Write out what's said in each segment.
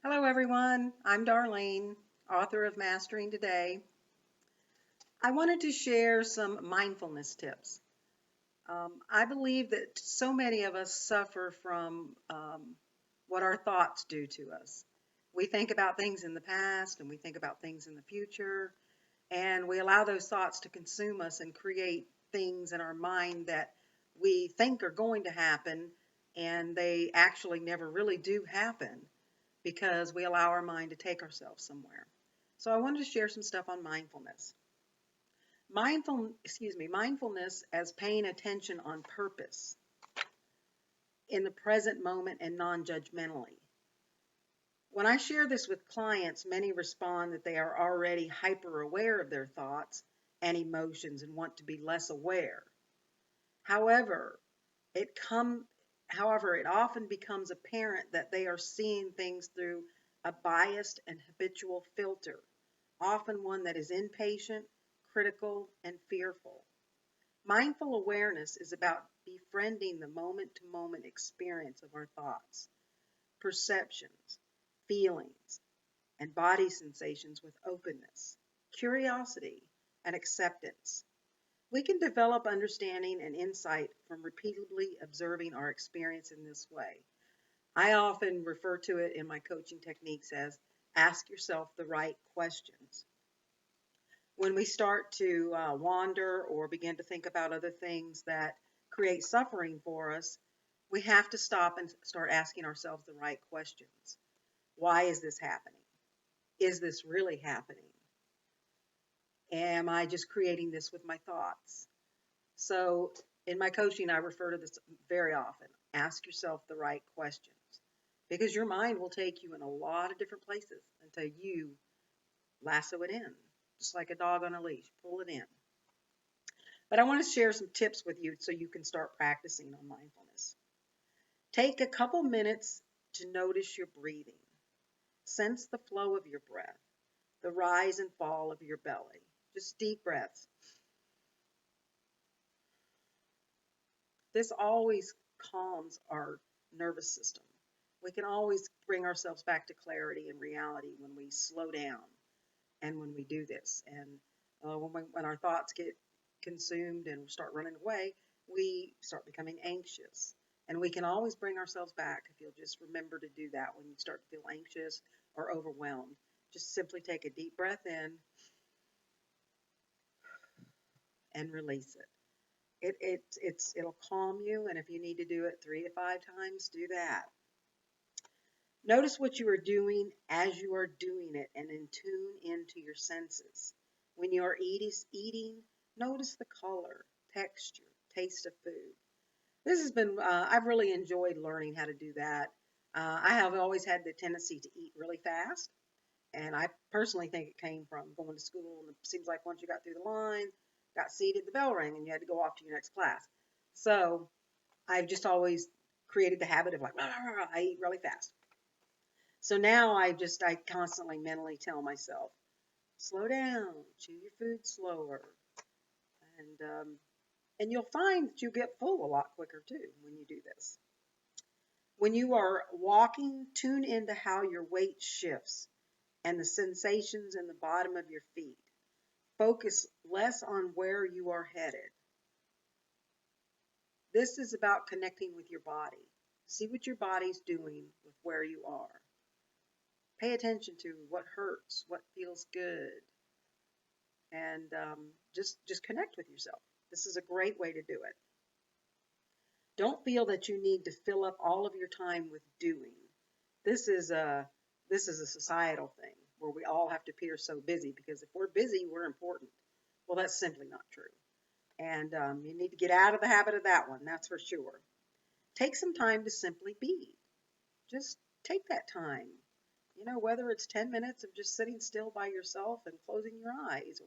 Hello, everyone. I'm Darlene, author of Mastering Today. I wanted to share some mindfulness tips. I believe that so many of us suffer from what our thoughts do to us. We think about things in the past and we think about things in the future, and we allow those thoughts to consume us and create things in our mind that we think are going to happen, and they actually never really do happen because we allow our mind to take ourselves somewhere. So I wanted to share some stuff on mindfulness. Mindfulness as paying attention on purpose in the present moment and non-judgmentally. When I share this with clients, many respond that they are already hyper aware of their thoughts and emotions and want to be less aware. However, it come however, it often becomes apparent that they are seeing things through a biased and habitual filter, often one that is impatient, critical, and fearful. Mindful awareness is about befriending the moment to moment experience of our thoughts, perceptions, feelings, and body sensations with openness, curiosity, and acceptance. We can develop understanding and insight from repeatedly observing our experience in this way. I often refer to it in my coaching techniques as ask yourself the right questions. When we start to wander or begin to think about other things that create suffering for us, we have to stop and start asking ourselves the right questions. Why is this happening? Is this really happening? Am I just creating this with my thoughts? So, in my coaching, I refer to this very often. Ask yourself the right questions because your mind will take you in a lot of different places until you lasso it in, just like a dog on a leash, pull it in. But I want to share some tips with you so you can start practicing on mindfulness. Take a couple minutes to notice your breathing. Sense the flow of your breath, the rise and fall of your belly. Just deep breaths. This always calms our nervous system. We can always bring ourselves back to clarity and reality when we slow down and when we do this. And when our thoughts get consumed and start running away, we start becoming anxious. And we can always bring ourselves back if you'll just remember to do that when you start to feel anxious or overwhelmed. Just simply take a deep breath in and release it. It'll calm you, and if you need to do it 3 to 5 times, do that. Notice what you are doing as you are doing it and in tune into your senses. When you are eating, notice the color, texture, taste of food. I've really enjoyed learning how to do that. I have always had the tendency to eat really fast, and I personally think it came from going to school. And it seems like once you got through the line, got seated, the bell rang, and you had to go off to your next class. So I've just always created the habit of like, rah, rah, rah, I eat really fast. So now I constantly mentally tell myself, slow down, chew your food slower, and and you'll find that you get full a lot quicker too when you do this. When you are walking, tune into how your weight shifts and the sensations in the bottom of your feet. Focus less on where you are headed. This is about connecting with your body. See what your body's doing with where you are. Pay attention to what hurts, what feels good, and just connect with yourself. This is a great way to do it. Don't feel that you need to fill up all of your time with doing. This is a this is a societal thing where we all have to appear so busy because if we're busy, we're important. Well, that's simply not true. And you need to get out of the habit of that one, that's for sure. Take some time to simply be. Just take that time. Whether it's 10 minutes of just sitting still by yourself and closing your eyes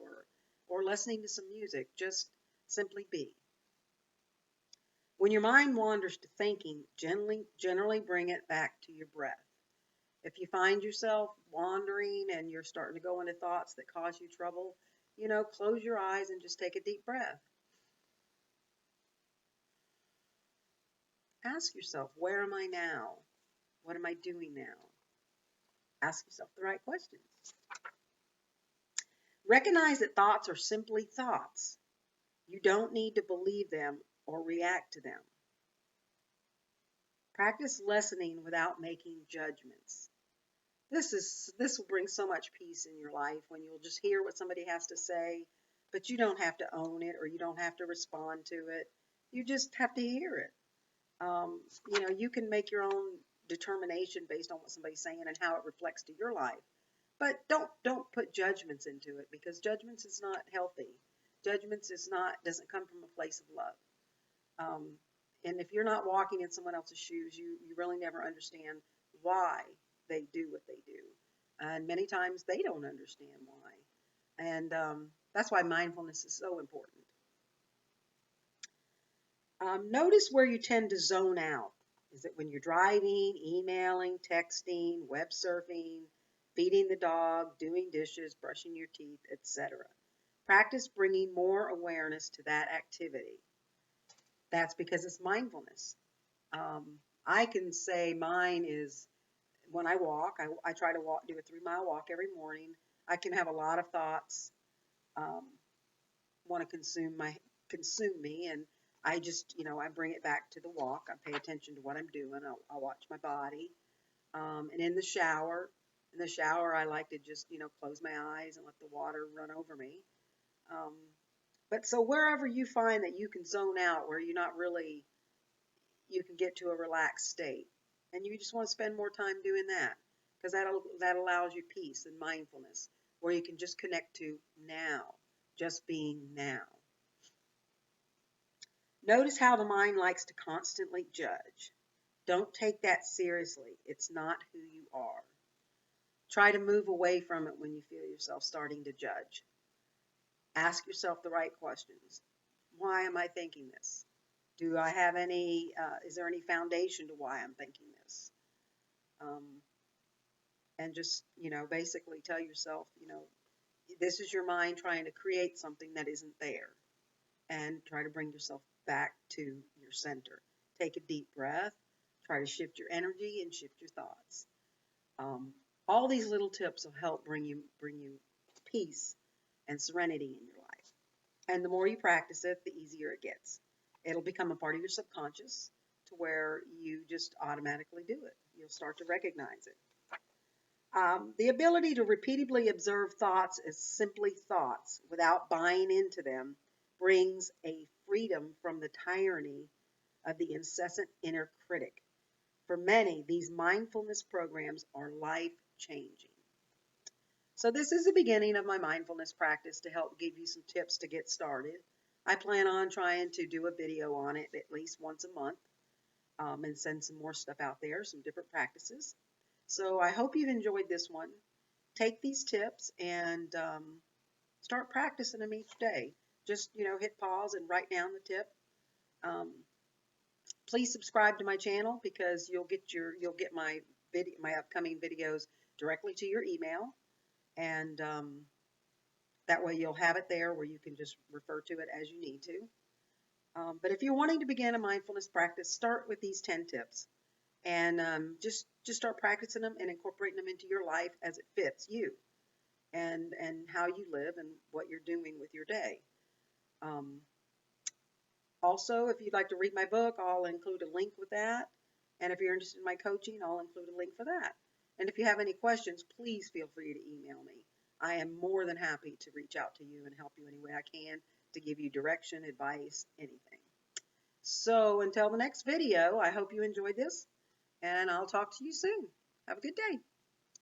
or listening to some music, just simply be. When your mind wanders to thinking, generally bring it back to your breath. If you find yourself wandering and you're starting to go into thoughts that cause you trouble, close your eyes and just take a deep breath. Ask yourself, where am I now? What am I doing now? Ask yourself the right questions. Recognize that thoughts are simply thoughts. You don't need to believe them or react to them. Practice listening without making judgments. This will bring so much peace in your life when you'll just hear what somebody has to say, but you don't have to own it or you don't have to respond to it. You just have to hear it. You can make your own determination based on what somebody's saying and how it reflects to your life. But don't put judgments into it, because judgments is not healthy. Judgments doesn't come from a place of love. And if you're not walking in someone else's shoes, you really never understand why they do what they do. And many times they don't understand why. And that's why mindfulness is so important. Notice where you tend to zone out. Is it when you're driving, emailing, texting, web surfing, feeding the dog, doing dishes, brushing your teeth, etc.? Practice bringing more awareness to that activity. That's because it's mindfulness. I can say mine is when I walk. I try to do a 3-mile walk every morning. I can have a lot of thoughts want to consume me, and I just, I bring it back to the walk. I pay attention to what I'm doing. I'll watch my body. And in the shower, I like to just, close my eyes and let the water run over me. But so wherever you find that you can zone out, where you can get to a relaxed state, and you just want to spend more time doing that, because that allows you peace and mindfulness, where you can just connect to now, just being now. Notice how the mind likes to constantly judge. Don't take that seriously. It's not who you are. Try to move away from it when you feel yourself starting to judge. Ask yourself the right questions. Why am I thinking this? Do I have is there any foundation to why I'm thinking this? And just, basically tell yourself, this is your mind trying to create something that isn't there. And try to bring yourself back to your center. Take a deep breath. Try to shift your energy and shift your thoughts. All these little tips will help bring you peace and serenity in your life. And the more you practice it, the easier it gets. It'll become a part of your subconscious to where you just automatically do it. You'll start to recognize it. The ability to repeatedly observe thoughts as simply thoughts without buying into them brings a freedom from the tyranny of the incessant inner critic. For many, these mindfulness programs are life-changing. So this is the beginning of my mindfulness practice to help give you some tips to get started. I plan on trying to do a video on it at least once a month, and send some more stuff out there, some different practices. So I hope you've enjoyed this one. Take these tips and start practicing them each day. Just, hit pause and write down the tip. Please subscribe to my channel, because you'll get my upcoming videos directly to your email, and that way you'll have it there where you can just refer to it as you need to. But if you're wanting to begin a mindfulness practice, start with these 10 tips, and just start practicing them and incorporating them into your life as it fits you and how you live and what you're doing with your day. Also, if you'd like to read my book, I'll include a link with that. And if you're interested in my coaching, I'll include a link for that. And if you have any questions, please feel free to email me. I am more than happy to reach out to you and help you any way I can, to give you direction, advice, anything. So until the next video, I hope you enjoyed this, and I'll talk to you soon. Have a good day.